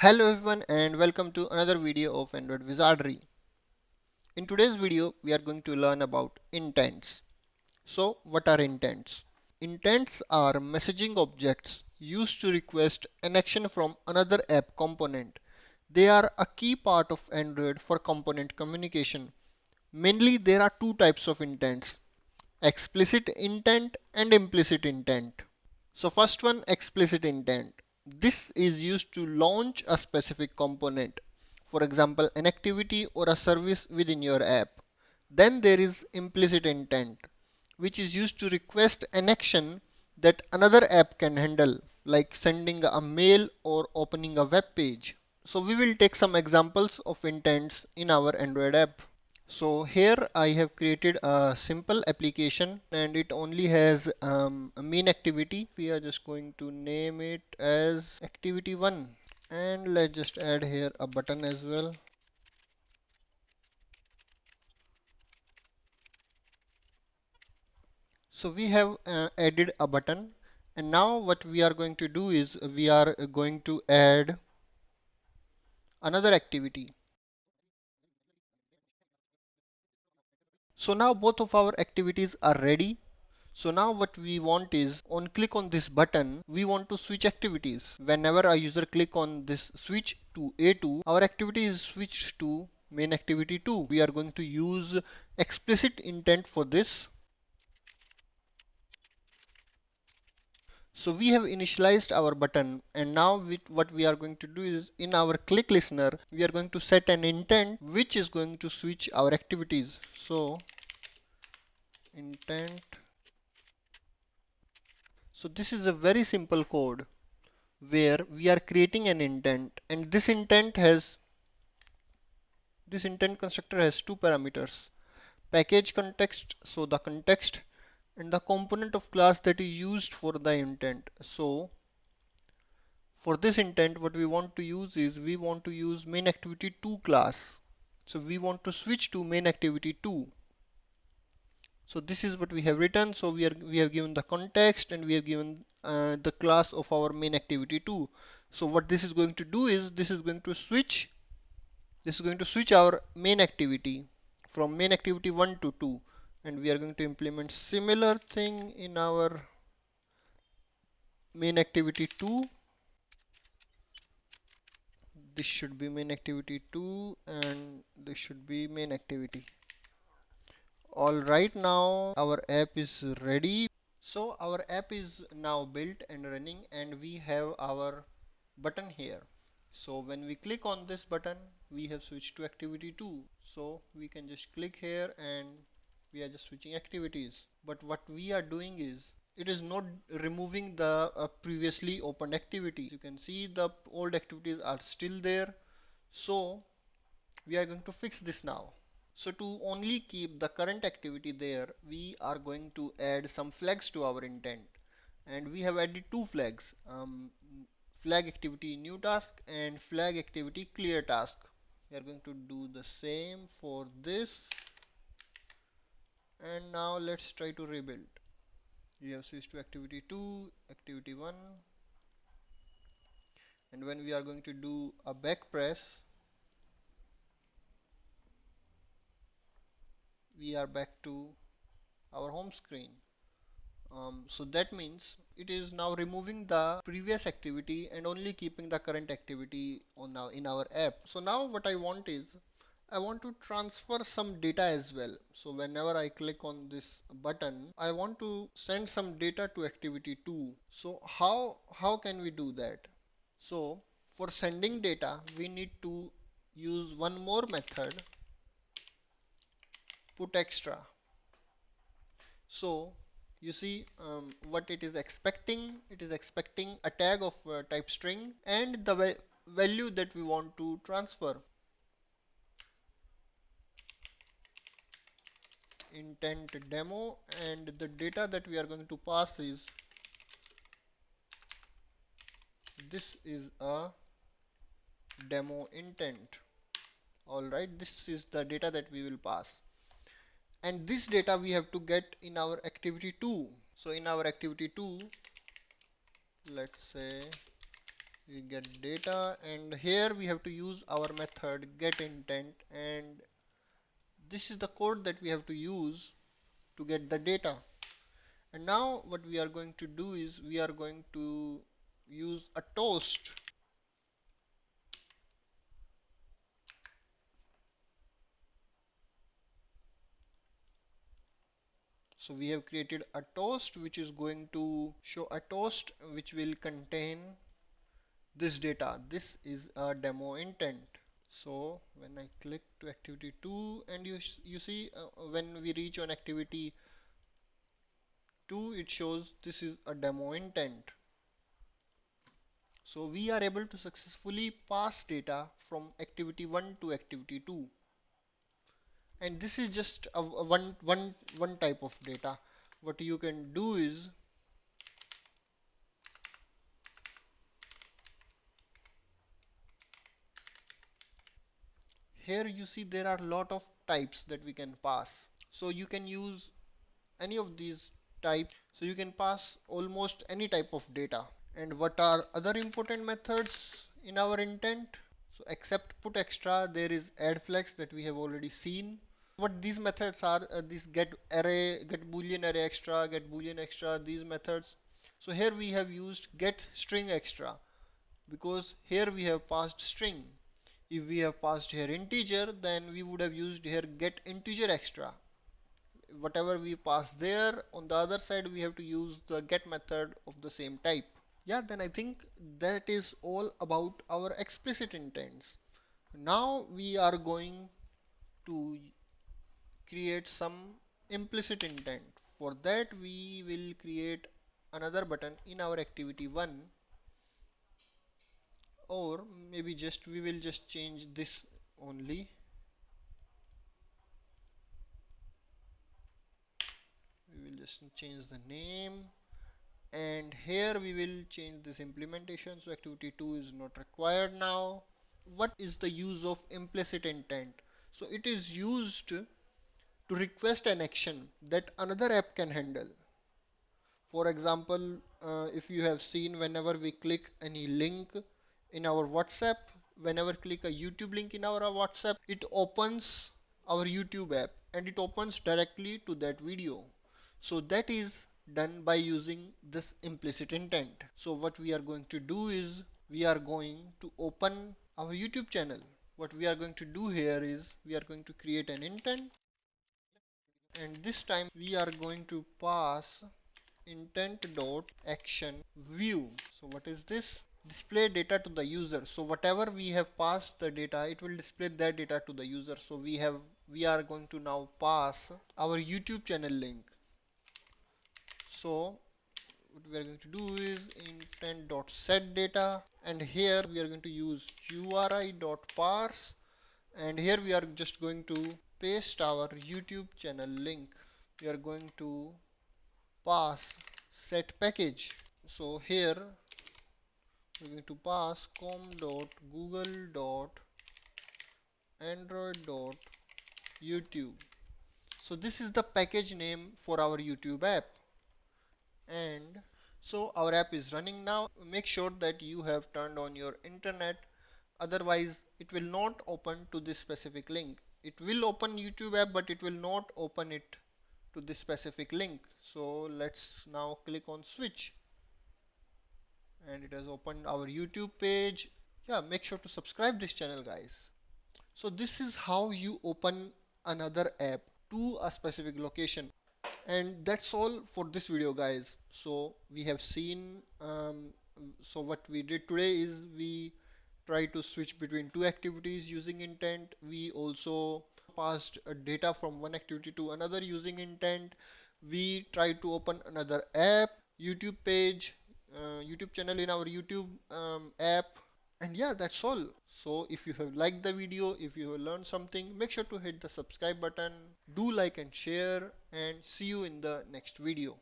Hello everyone and welcome to another video of Android Wizardry. In today's video, we are going to learn about intents. So, what are intents? Intents are messaging objects used to request an action from another app component. They are a key part of Android for component communication. Mainly, there are two types of intents: explicit intent and implicit intent. So first one, explicit intent. This is used to launch a specific component, for example, an activity or a service within your app. Then there is implicit intent, which is used to request an action that another app can handle, like sending a mail or opening a web page. So we will take some examples of intents in our Android app. So here I have created a simple application and it only has a main activity. We are just going to name it as activity 1 and let's just add here a button as well. So we have added a button, and now what we are going to do is we are going to add another activity. So now both of our activities are ready. So now what we want is on click on this button, we want to switch activities. Whenever a user click on this switch to A2, our activity is switched to main activity 2. We are going to use explicit intent for this. So we have initialized our button, and now what we are going to do is in our click listener, we are going to set an intent which is going to switch our activities. So intent. So this is a very simple code where we are creating an intent, and this intent constructor has two parameters: package context, so the context, and the component of class that is used for the intent. So for this intent, what we want to use is we want to use main activity 2 class. So we want to switch to main activity 2. So this is what we have written. So we have given the context and we have given the class of our main activity 2. So what this is going to do is this is going to switch our main activity from main activity 1 to 2, and we are going to implement similar thing in our main activity 2. This should be main activity 2 and this should be main activity. All right, now our app is ready. So our app is now built and running, and we have our button here. So when we click on this button, we have switched to activity 2. So we can just click here and we are just switching activities. But what we are doing is it is not removing the previously opened activity. You can see the old activities are still there. So we are going to fix this now. So to only keep the current activity there, we are going to add some flags to our intent. And we have added two flags, flag activity new task and flag activity clear task. We are going to do the same for this. And now let's try to rebuild. We have switched to activity 2, activity 1. And when we are going to do a back press, we are back to our home screen. So that means it is now removing the previous activity and only keeping the current activity on in our app. So now what I want is I want to transfer some data as well. So whenever I click on this button, I want to send some data to activity 2. So how can we do that? So for sending data, we need to use one more method, put extra. So you see what it is expecting. It is expecting a tag of type string and the value that we want to transfer. Intent demo, and the data that we are going to pass is this is a demo intent. Alright, this is the data that we will pass. And this data we have to get in our activity 2. So in our activity 2, let's say we get data, and here we have to use our method get intent, and this is the code that we have to use to get the data. And now what we are going to do is we are going to use a toast. So we have created a toast which is going to show a toast which will contain this data. This is a demo intent. So when I click to activity 2, and you see when we reach on activity 2, it shows this is a demo intent. So we are able to successfully pass data from activity 1 to activity 2. And this is just one type of data. What you can do is, here you see there are a lot of types that we can pass. So you can use any of these types. So you can pass almost any type of data. And what are other important methods in our intent? So except put extra, there is add flex that we have already seen. What these methods are, this get array, get boolean array extra, get boolean extra, these methods. So here we have used get string extra because here we have passed string. If we have passed here integer, then we would have used here get integer extra. Whatever we pass there, on the other side we have to use the get method of the same type. Yeah, then I think that is all about our explicit intents. Now we are going to create some implicit intent. For that we will create another button in our activity 1, or maybe just we will just change this only. We will just change the name, and here we will change this implementation, so activity 2 is not required now. What is the use of implicit intent? So it is used to request an action that another app can handle. For example, if you have seen, whenever we click any link in our WhatsApp, whenever click a YouTube link in our WhatsApp, it opens our YouTube app and it opens directly to that video. So that is done by using this implicit intent. So what we are going to do is we are going to open our YouTube channel. What we are going to do here is we are going to create an intent, and this time we are going to pass intent.action view. So what is this? Display data to the user. So whatever we have passed the data, it will display that data to the user. So we are going to now pass our YouTube channel link. So what we are going to do is intent.set data, and here we are going to use uri.parse, and here we are just going to paste our YouTube channel link. We are going to pass set package. So here we're going to pass com.google.android.youtube. So this is the package name for our YouTube app, and so our app is running now. Make sure that you have turned on your internet, otherwise it will not open to this specific link. It will open YouTube app, but it will not open it to this specific link. So let's now click on switch, and it has opened our YouTube page. Yeah, make sure to subscribe this channel, guys. So this is how you open another app to a specific location. And that's all for this video, guys. So we have seen, so what we did today is we try to switch between two activities using intent. We also passed data from one activity to another using intent. We tried to open another app, YouTube page, YouTube channel in our YouTube app. And yeah, that's all. So if you have liked the video, if you have learned something, make sure to hit the subscribe button, do like and share, and see you in the next video.